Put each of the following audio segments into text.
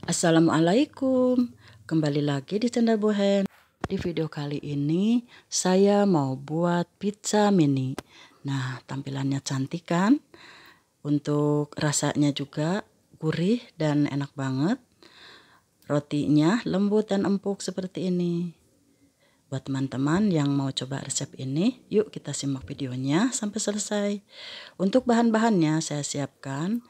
Assalamualaikum, kembali lagi di channel Bu Hen. Di video kali ini saya mau buat pizza mini. Nah, tampilannya cantik kan? Untuk rasanya juga gurih dan enak banget. Rotinya lembut dan empuk seperti ini. Buat teman-teman yang mau coba resep ini, yuk kita simak videonya sampai selesai. Untuk bahan-bahannya saya siapkan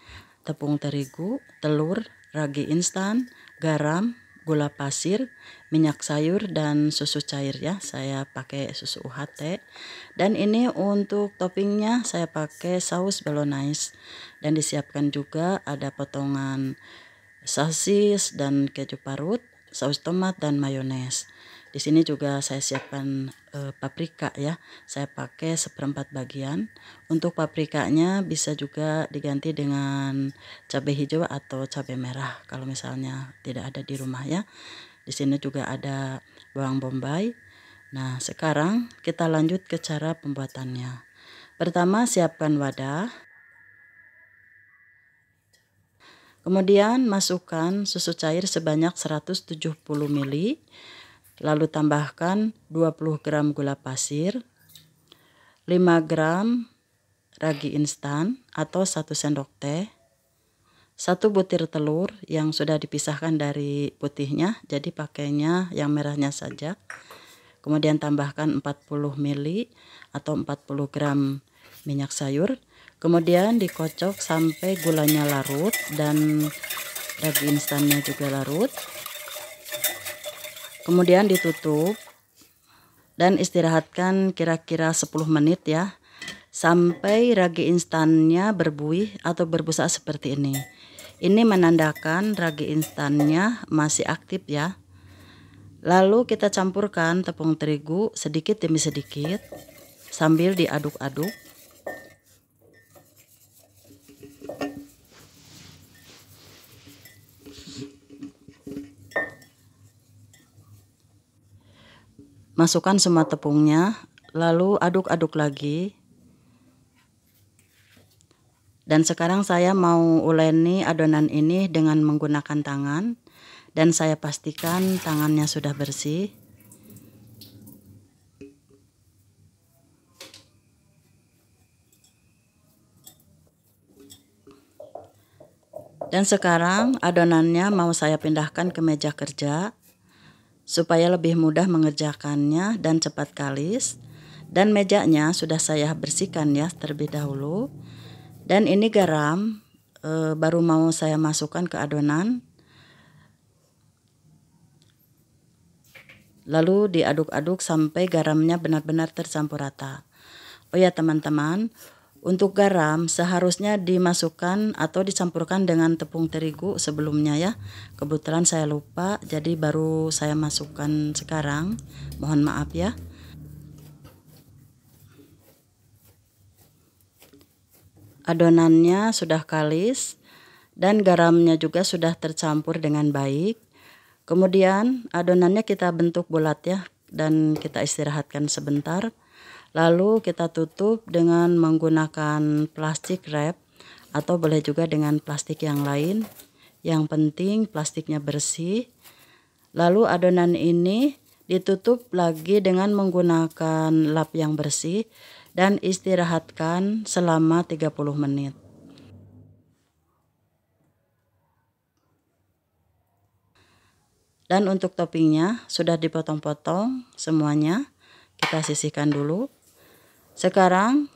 tepung terigu, telur, ragi instan, garam, gula pasir, minyak sayur, dan susu cair ya. Saya pakai susu UHT. Dan ini untuk toppingnya saya pakai saus bolognese. Dan disiapkan juga ada potongan sosis dan keju parut, saus tomat dan mayones. Di sini juga saya siapkan paprika ya. Saya pakai 1/4 bagian. Untuk paprikanya bisa juga diganti dengan cabai hijau atau cabai merah kalau misalnya tidak ada di rumah ya. Di sini juga ada bawang bombay. Nah, sekarang kita lanjut ke cara pembuatannya. Pertama, siapkan wadah. Kemudian masukkan susu cair sebanyak 170 ml. Lalu tambahkan 20 gram gula pasir, 5 gram ragi instan atau 1 sendok teh, 1 butir telur yang sudah dipisahkan dari putihnya, jadi pakainya yang merahnya saja. Kemudian tambahkan 40 ml atau 40 gram minyak sayur. Kemudian dikocok sampai gulanya larut dan ragi instannya juga larut. Kemudian ditutup dan istirahatkan kira-kira 10 menit ya, sampai ragi instannya berbuih atau berbusa seperti ini. Ini menandakan ragi instannya masih aktif ya. Lalu kita campurkan tepung terigu sedikit demi sedikit sambil diaduk-aduk. Masukkan semua tepungnya, lalu aduk-aduk lagi. Dan sekarang saya mau uleni adonan ini dengan menggunakan tangan. Dan saya pastikan tangannya sudah bersih. Dan sekarang adonannya mau saya pindahkan ke meja kerja supaya lebih mudah mengerjakannya dan cepat kalis. Dan mejanya sudah saya bersihkan ya terlebih dahulu. Dan ini garam baru mau saya masukkan ke adonan. Lalu diaduk-aduk sampai garamnya benar-benar tercampur rata. Oh ya teman-teman, untuk garam seharusnya dimasukkan atau dicampurkan dengan tepung terigu sebelumnya ya. Kebetulan saya lupa, jadi baru saya masukkan sekarang. Mohon maaf ya. Adonannya sudah kalis dan garamnya juga sudah tercampur dengan baik. Kemudian adonannya kita bentuk bulat ya, dan kita istirahatkan sebentar. Lalu kita tutup dengan menggunakan plastik wrap atau boleh juga dengan plastik yang lain. Yang penting plastiknya bersih. Lalu adonan ini ditutup lagi dengan menggunakan lap yang bersih dan istirahatkan selama 30 menit. Dan untuk toppingnya sudah dipotong-potong semuanya. Kita sisihkan dulu. Sekarang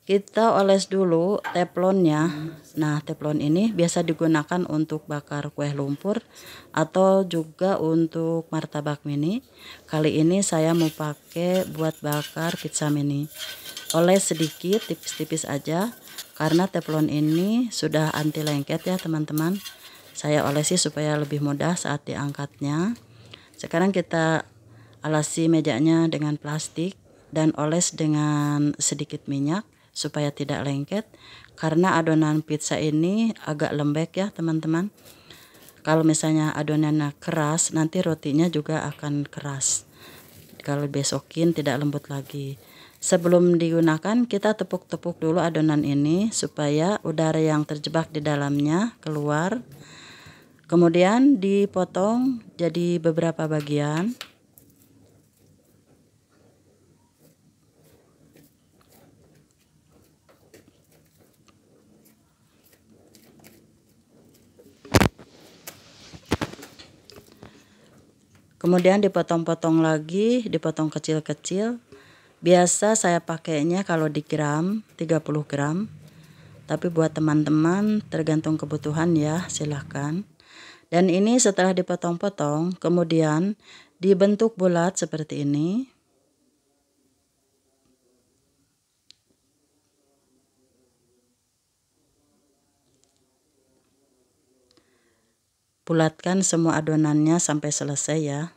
kita oles dulu teflonnya. Nah, teflon ini biasa digunakan untuk bakar kue lumpur atau juga untuk martabak mini. Kali ini saya mau pakai buat bakar pizza mini. Oles sedikit, tipis-tipis aja, karena teflon ini sudah anti lengket ya teman-teman. Saya olesi supaya lebih mudah saat diangkatnya. Sekarang kita alasi mejanya dengan plastik dan oles dengan sedikit minyak supaya tidak lengket, karena adonan pizza ini agak lembek ya teman-teman. Kalau misalnya adonannya keras, nanti rotinya juga akan keras. Kalau besokin tidak lembut lagi. Sebelum digunakan kita tepuk-tepuk dulu adonan ini supaya udara yang terjebak di dalamnya keluar. Kemudian dipotong jadi beberapa bagian. Kemudian dipotong-potong lagi, dipotong kecil-kecil. Biasa saya pakainya kalau di gram 30 gram. Tapi buat teman-teman tergantung kebutuhan ya, silahkan. Dan ini setelah dipotong-potong, kemudian dibentuk bulat seperti ini. Bulatkan semua adonannya sampai selesai ya.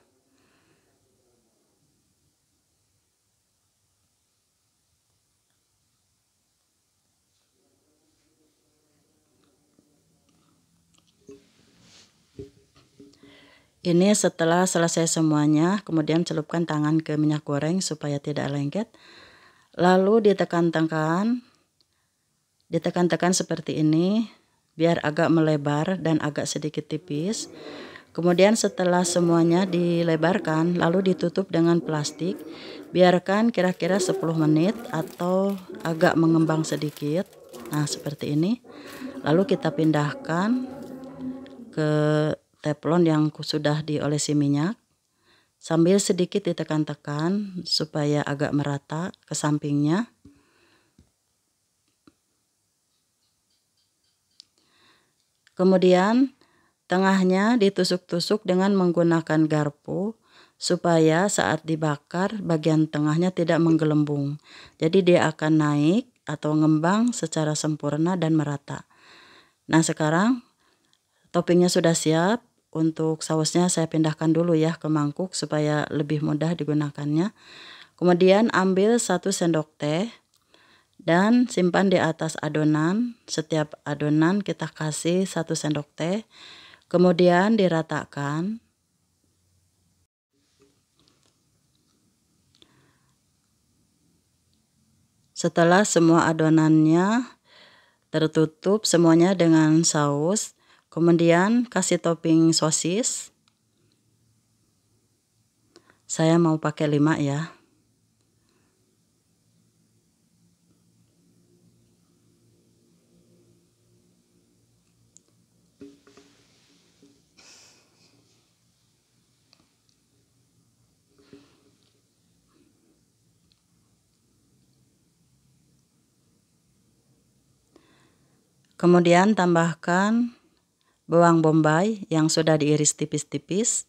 Ini setelah selesai semuanya, kemudian celupkan tangan ke minyak goreng supaya tidak lengket. Lalu ditekan-tekan seperti ini, biar agak melebar dan agak sedikit tipis. Kemudian setelah semuanya dilebarkan, lalu ditutup dengan plastik. Biarkan kira-kira 10 menit atau agak mengembang sedikit. Nah, seperti ini. Lalu kita pindahkan ke teflon yang sudah diolesi minyak. Sambil sedikit ditekan-tekan supaya agak merata ke sampingnya. Kemudian tengahnya ditusuk-tusuk dengan menggunakan garpu supaya saat dibakar bagian tengahnya tidak menggelembung. Jadi dia akan naik atau ngembang secara sempurna dan merata. Nah, sekarang toppingnya sudah siap. Untuk sausnya saya pindahkan dulu ya ke mangkuk supaya lebih mudah digunakannya. Kemudian ambil 1 sendok teh dan simpan di atas adonan. Setiap adonan kita kasih 1 sendok teh. Kemudian diratakan. Setelah semua adonannya tertutup semuanya dengan saus, kemudian kasih topping sosis. Saya mau pakai 5 ya. Kemudian tambahkan bawang bombay yang sudah diiris tipis-tipis.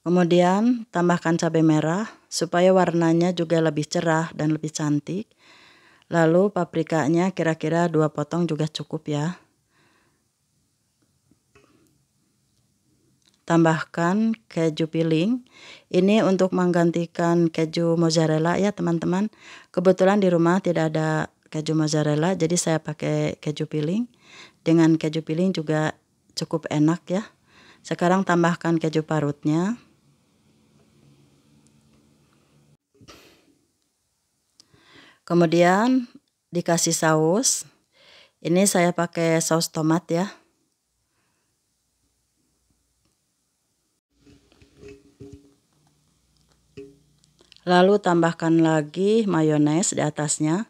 Kemudian tambahkan cabai merah supaya warnanya juga lebih cerah dan lebih cantik. Lalu paprikanya kira-kira 2 potong juga cukup ya. Tambahkan keju piling. Ini untuk menggantikan keju mozzarella ya teman-teman. Kebetulan di rumah tidak ada keju mozzarella, jadi saya pakai keju piling. Dengan keju piling juga cukup enak ya. Sekarang tambahkan keju parutnya. Kemudian dikasih saus. Ini saya pakai saus tomat ya. Lalu tambahkan lagi mayones di atasnya.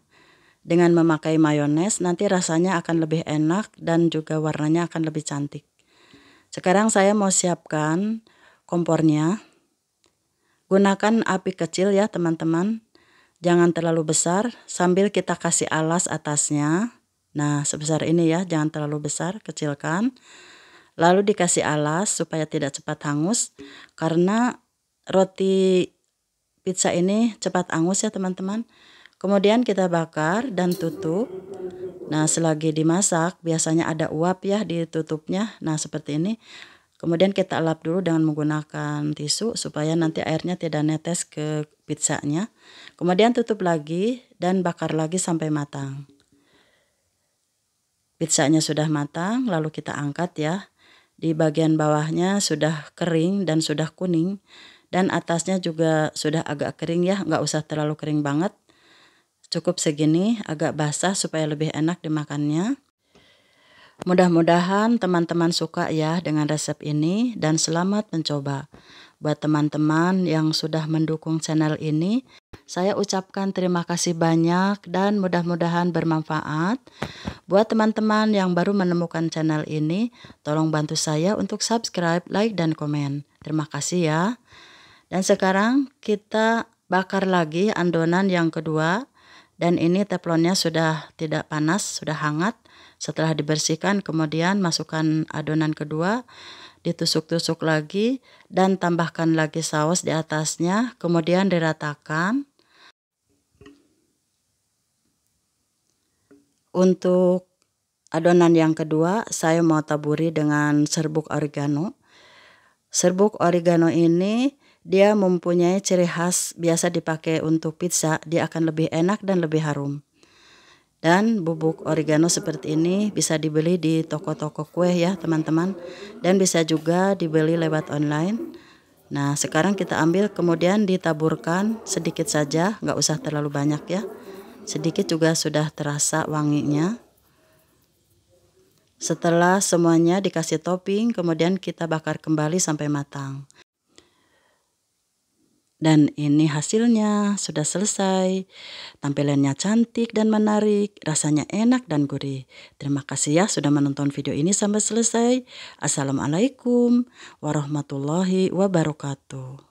Dengan memakai mayones nanti rasanya akan lebih enak dan juga warnanya akan lebih cantik. Sekarang saya mau siapkan kompornya. Gunakan api kecil ya teman-teman. Jangan terlalu besar, sambil kita kasih alas atasnya. Nah, sebesar ini ya, jangan terlalu besar, kecilkan. Lalu dikasih alas supaya tidak cepat hangus, karena roti pizza ini cepat hangus ya teman-teman. Kemudian kita bakar dan tutup. Nah, selagi dimasak biasanya ada uap ya di tutupnya. Nah, seperti ini. Kemudian kita lap dulu dengan menggunakan tisu supaya nanti airnya tidak netes ke pizzanya. Kemudian tutup lagi dan bakar lagi sampai matang. Pizzanya sudah matang, lalu kita angkat ya. Di bagian bawahnya sudah kering dan sudah kuning. Dan atasnya juga sudah agak kering ya, nggak usah terlalu kering banget. Cukup segini, agak basah supaya lebih enak dimakannya. Mudah-mudahan teman-teman suka ya dengan resep ini dan selamat mencoba. Buat teman-teman yang sudah mendukung channel ini, saya ucapkan terima kasih banyak dan mudah-mudahan bermanfaat. Buat teman-teman yang baru menemukan channel ini, tolong bantu saya untuk subscribe, like, dan komen. Terima kasih ya. Dan sekarang kita bakar lagi adonan yang kedua. Dan ini teflonnya sudah tidak panas, sudah hangat. Setelah dibersihkan, kemudian masukkan adonan kedua, ditusuk-tusuk lagi, dan tambahkan lagi saus di atasnya, kemudian diratakan. Untuk adonan yang kedua, saya mau taburi dengan serbuk oregano. Serbuk oregano ini dia mempunyai ciri khas biasa dipakai untuk pizza, dia akan lebih enak dan lebih harum. Dan bubuk oregano seperti ini bisa dibeli di toko-toko kue ya teman-teman. Dan bisa juga dibeli lewat online. Nah sekarang kita ambil kemudian ditaburkan sedikit saja, nggak usah terlalu banyak ya. Sedikit juga sudah terasa wanginya. Setelah semuanya dikasih topping, kemudian kita bakar kembali sampai matang. Dan ini hasilnya sudah selesai. Tampilannya cantik dan menarik, rasanya enak dan gurih. Terima kasih ya sudah menonton video ini sampai selesai. Assalamualaikum warahmatullahi wabarakatuh.